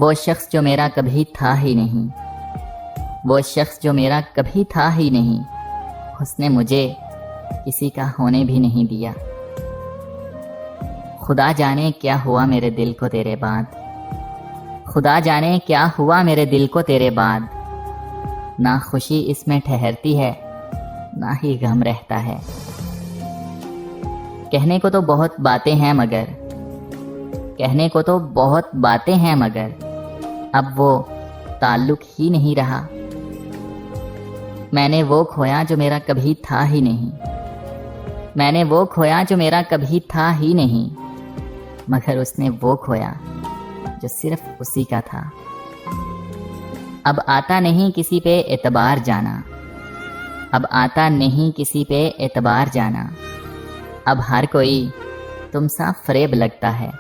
وہ شخص جو میرا کبھی تھا ہی نہیں، وہ شخص جو میرا کبھی تھا ہی نہیں، اس نے مجھے کسی کا ہونے بھی نہیں دیا۔ خدا جانے کیا ہوا میرے دل کو تیرے بعد، خدا جانے کیا ہوا میرے دل کو تیرے بعد، نہ خوشی اس میں ٹھہرتی ہے نہ ہی غم رہتا ہے۔ کہنے کو تو بہت باتیں ہیں مگر، کہنے کو تو بہت باتیں ہیں مگر اب وہ تعلق ہی نہیں رہا۔ میں نے وہ کھویا جو میرا کبھی تھا ہی نہیں، میں نے وہ کھویا جو میرا کبھی تھا ہی نہیں، مگر اس نے وہ کھویا جو صرف اسی کا تھا۔ اب آتا نہیں کسی پہ اعتبار جانا، اب آتا نہیں کسی پہ اعتبار جانا، اب ہر کوئی تم سا فریب لگتا ہے۔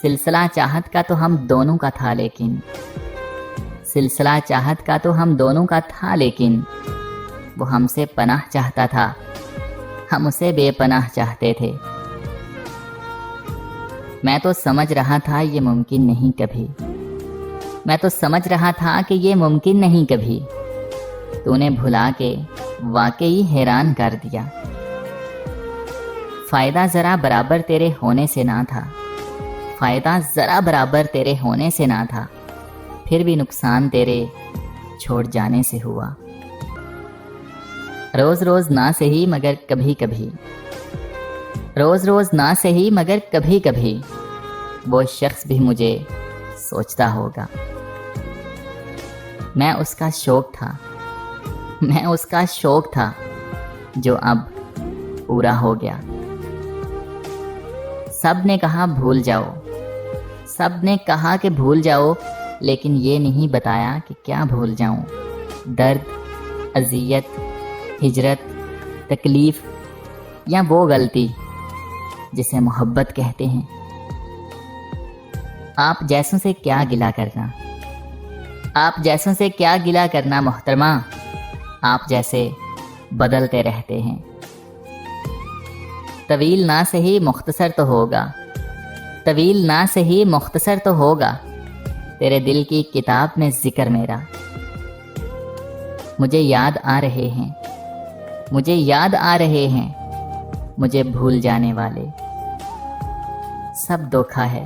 سلسلہ چاہت کا تو ہم دونوں کا تھا لیکن، سلسلہ چاہت کا تو ہم دونوں کا تھا لیکن وہ ہم سے پناہ چاہتا تھا، ہم اسے بے پناہ چاہتے تھے۔ میں تو سمجھ رہا تھا یہ ممکن نہیں کبھی، میں تو سمجھ رہا تھا کہ یہ ممکن نہیں کبھی، تو نے بھلا کے واقعی حیران کر دیا۔ فائدہ ذرا برابر تیرے ہونے سے نہ تھا، فائدہ ذرا برابر تیرے ہونے سے نہ تھا، پھر بھی نقصان تیرے چھوڑ جانے سے ہوا۔ روز روز نہ سہی مگر کبھی کبھی، روز روز نہ سہی مگر کبھی کبھی وہ شخص بھی مجھے سوچتا ہوگا۔ میں اس کا شوق تھا، میں اس کا شوق تھا جو اب پورا ہو گیا۔ سب نے کہا بھول جاؤ، سب نے کہا کہ بھول جاؤ، لیکن یہ نہیں بتایا کہ کیا بھول جاؤں۔ درد، اذیت، ہجرت، تکلیف یا وہ غلطی جسے محبت کہتے ہیں۔ آپ جیسوں سے کیا گلہ کرنا، آپ جیسوں سے کیا گلہ کرنا محترمہ، آپ جیسے بدلتے رہتے ہیں۔ طویل نہ سہی مختصر تو ہوگا، طویل نہ سہی مختصر تو ہوگا تیرے دل کی کتاب میں ذکر میرا۔ مجھے یاد آ رہے ہیں، مجھے یاد آ رہے ہیں مجھے بھول جانے والے۔ سب دھوکا ہے،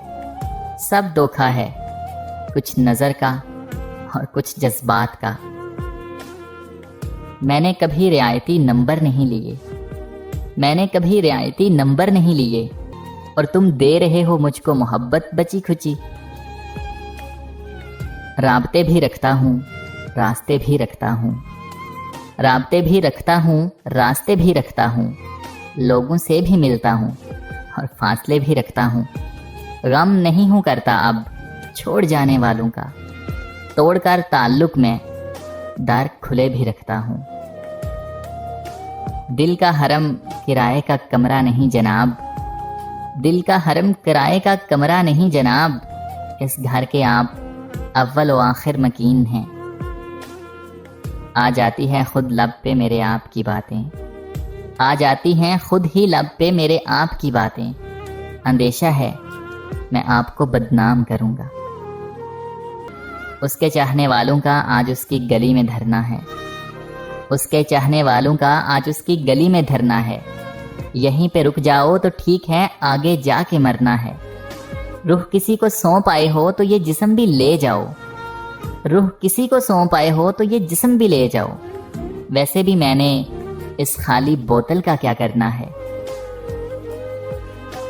سب دھوکا ہے، کچھ نظر کا اور کچھ جذبات کا۔ میں نے کبھی رعایتی نمبر نہیں لیے، میں نے کبھی رعایتی نمبر نہیں لیے، اور تم دے رہے ہو مجھ کو محبت بچی کھچی۔ رابطے بھی رکھتا ہوں، راستے بھی رکھتا ہوں، رابطے بھی رکھتا ہوں، راستے بھی رکھتا ہوں، لوگوں سے بھی ملتا ہوں اور فاصلے بھی رکھتا ہوں۔ غم نہیں ہوں کرتا اب چھوڑ جانے والوں کا، توڑ کر تعلق میں در کھلے بھی رکھتا ہوں۔ دل کا حرم کرائے کا کمرہ نہیں جناب، دل کا حرم کرائے کا کمرہ نہیں جناب، اس گھر کے آپ اول و آخر مکین ہیں۔ آ جاتی ہے خود لب پہ میرے آپ کی باتیں، آ جاتی ہیں خود ہی لب پہ میرے آپ کی باتیں۔ اندیشہ ہے میں آپ کو بدنام کروں گا، اس کے چاہنے والوں کا آج اس کی گلی میں دھرنا ہے، اس کے چاہنے والوں کا آج اس کی گلی میں دھرنا ہے۔ یہیں پہ رک جاؤ تو ٹھیک ہے، آگے جا کے مرنا ہے۔ روح کسی کو سونپ آئے ہو تو یہ جسم بھی لے جاؤ، روح کسی کو سونپ آئے ہو تو یہ جسم بھی لے جاؤ۔ ویسے بھی میں نے اس خالی بوتل کا کیا کرنا ہے؟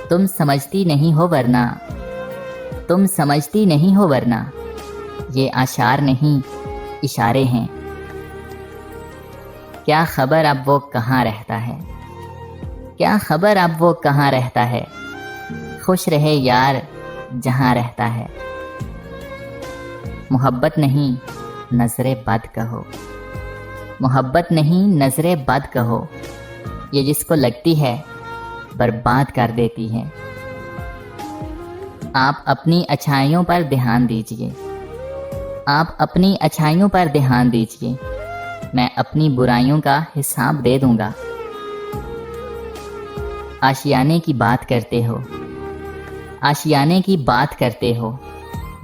تم سمجھتی نہیں ہو ورنہ، تم سمجھتی نہیں ہو ورنہ یہ اشعار نہیں اشارے ہیں۔ کیا خبر اب وہ کہاں رہتا ہے، کیا خبر اب وہ کہاں رہتا ہے، خوش رہے یار جہاں رہتا ہے۔ محبت نہیں نظر بد کہو، محبت نہیں نظر بد کہو، یہ جس کو لگتی ہے برباد کر دیتی ہے۔ آپ اپنی اچھائیوں پر دھیان دیجئے، آپ اپنی اچھائیوں پر دھیان دیجئے، میں اپنی برائیوں کا حساب دے دوں گا۔ آشیانے کی بات کرتے ہو، آشیانے کی بات کرتے ہو،